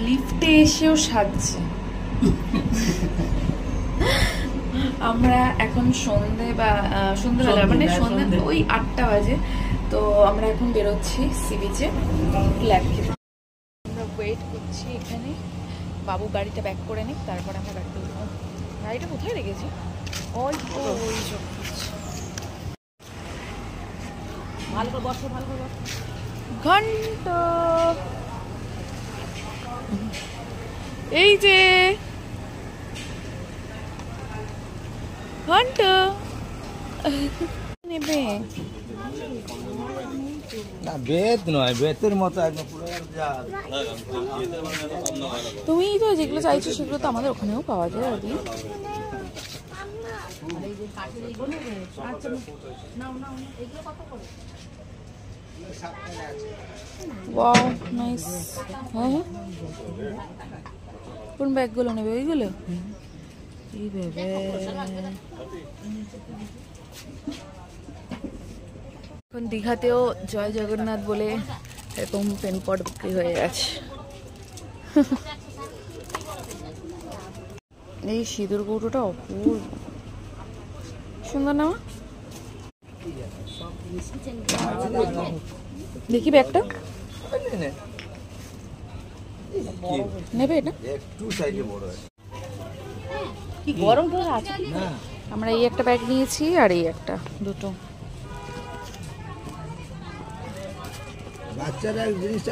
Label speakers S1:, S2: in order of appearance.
S1: লিফটে এসেও সাজছে। আমরা এখন সন্ধ্যেবেলা মানে সন্ধ্যা ওই 8টা বাজে, তো আমরা এখন বেরোচ্ছি সি বিচে ফ্ল্যাগ খেতে। আমরা ওয়েট করছি এখানে, বাবু গাড়িটা ব্যাক করে নিক, তারপর আমরা গাড়িতে উঠবো। গাড়িটা কোথায় রেখেছি? ওই তো ওই সব ভালো করে বসো, ভালো করে বসো। ঘন্টা এই যে ঘন্টা নেবে
S2: না, বেত নয়, বেতের মতো একদম পুরো।
S1: তুমি তো যেগুলো চাইছো সেগুলো তো আমাদের ওখানেও পাওয়া যায় আর কি। Wow nice. হ্যাঁ হ্যাঁ, কোন ব্যাগগুলো নেবে? ওইগুলো এই ভেবে এখন দীঘাতেও জয় জগন্নাথ বলে এরকম পেনপট বিক্রি হয়ে গেছে। এই সিঁদুর কৌটোটা অপূর্ব সুন্দর না? দেখি ব্যাগটা নেবে এটা
S2: একটু সাইজে বড় হয়।
S1: কি গরম ধরে আছে? আমরা এই একটা ব্যাগ নিয়েছি আর এই একটা, দুটো।
S2: বাচ্চারা জিনিসটা